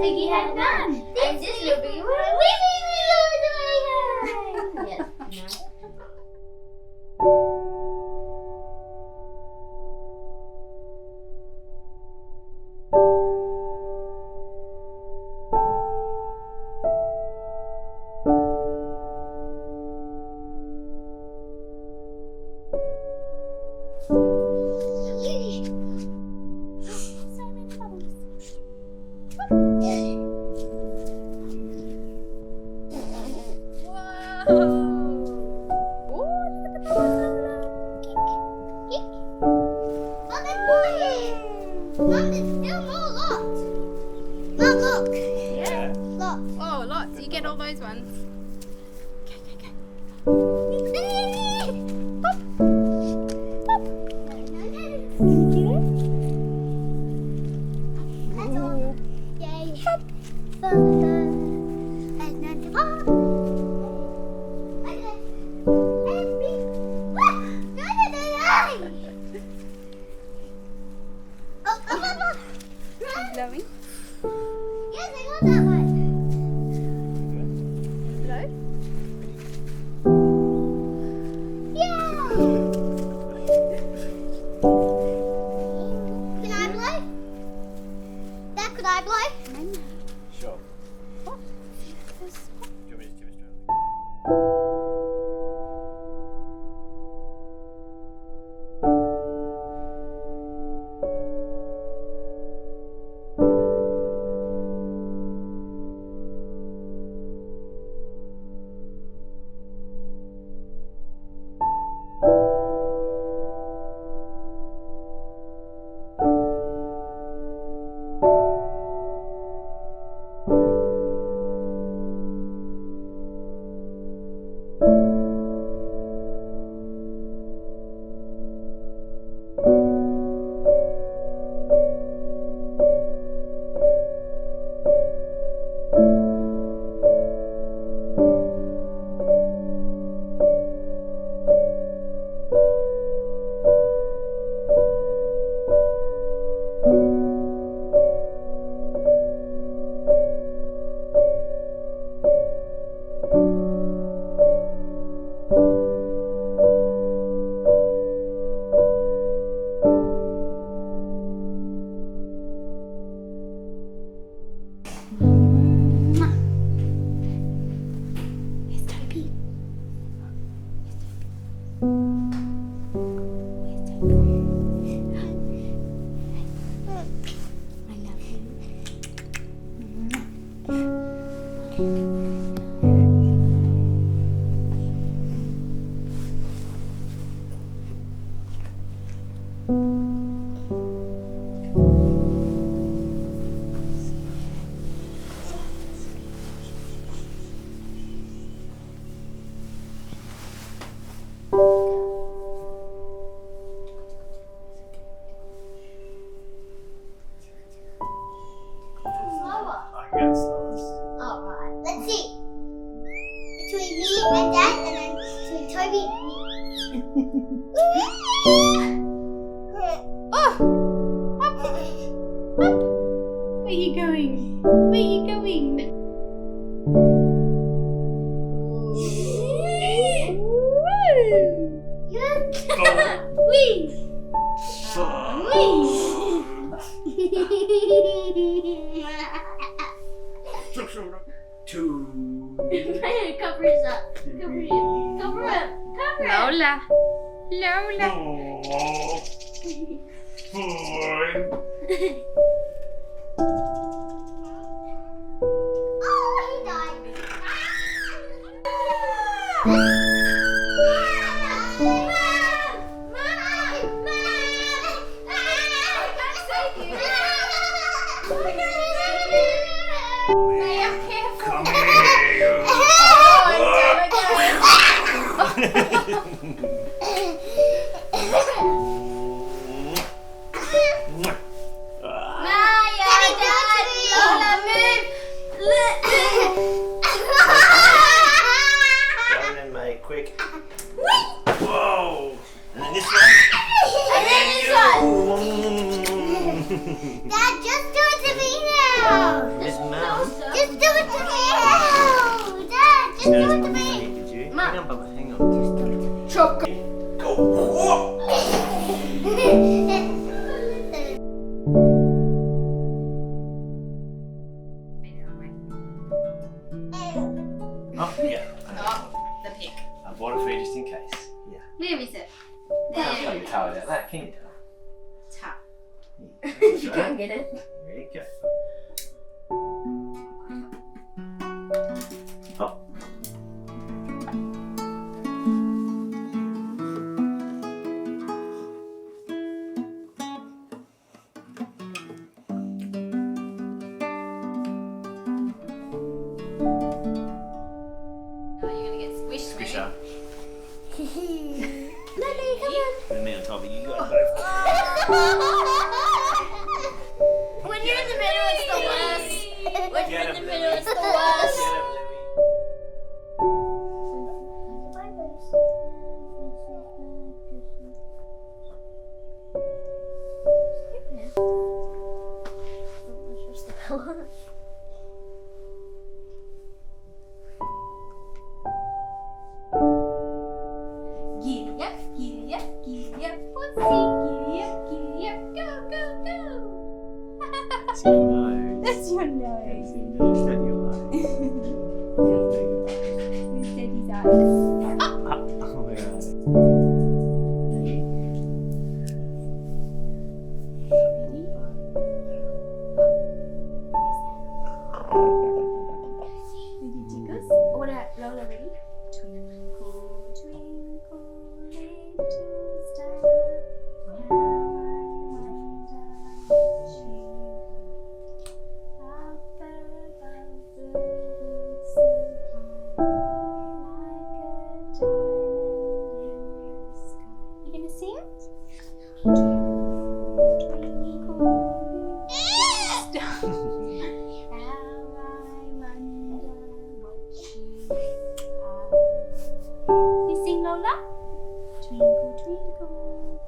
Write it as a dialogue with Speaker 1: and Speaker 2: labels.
Speaker 1: piggy had none. And this little piggy went, wee, wee, wee, wee, wee, wee. Yes,
Speaker 2: You get all those ones. Blowing.
Speaker 1: Yes, I got that one.
Speaker 2: Blow.
Speaker 1: Yeah. Can I blow? Dad, could I blow?
Speaker 3: Sure.
Speaker 2: What?
Speaker 3: Do you want me to give it a try?
Speaker 1: Here's Toby. I love you. Slower.
Speaker 3: I can get slower.
Speaker 1: Alright, let's see. Between me and Dad, and then between Toby and me.
Speaker 2: Oh! Up! Up! Where are you going? Where are you going? Wee!
Speaker 3: Two.
Speaker 1: Cover his up. Cover him. Cover him. Cover him.
Speaker 2: Lola. Lola.
Speaker 1: Oh, he died.
Speaker 3: Come here. Go then, mate, quick. Whoa! And then this one.
Speaker 1: And then this one.
Speaker 3: one.
Speaker 1: Dad, just do it to me now.
Speaker 3: This man. notice Bubba here, did you?
Speaker 2: Ma.
Speaker 3: Hang on, Bubba, hang on.
Speaker 2: Chocolate.
Speaker 3: Go! Whoa! Oh, yeah.
Speaker 2: Oh, the pick.
Speaker 3: I bought it for you just in case. Yeah.
Speaker 2: Where is it?
Speaker 3: Can't
Speaker 2: There.
Speaker 3: you tell that? That can you tell?
Speaker 2: Tap.
Speaker 3: You
Speaker 2: Can't get it.
Speaker 3: There you go. Oh.
Speaker 2: Oh, you're gonna get squished.
Speaker 3: Squisher.
Speaker 1: Lily, come on.
Speaker 3: With me on top of you guys both.
Speaker 2: When you're in the middle, it's the worst. When you're
Speaker 3: Get
Speaker 2: in the
Speaker 3: him,
Speaker 2: middle,
Speaker 3: Lily.
Speaker 2: it's the
Speaker 3: Get
Speaker 2: worst.
Speaker 3: him, Louie.
Speaker 2: Giddy up, giddy up, giddy up, pussy. Giddy up, go, go, go.
Speaker 3: That's your nose.
Speaker 2: That's your
Speaker 3: That's
Speaker 2: nose.
Speaker 3: your nose. That your eyes.
Speaker 2: Who's Daddy's eyes?
Speaker 3: Oh, where are they?
Speaker 2: Jiggles. What are Lola ready? Twinkle, twinkle, little star, how I wonder what you are. Up above the woods so high, like a diamond in the sky. You gonna sing? Twinkle, twinkle, little star. How I wonder what you are. You sing, Lola? Twinkle, twinkle.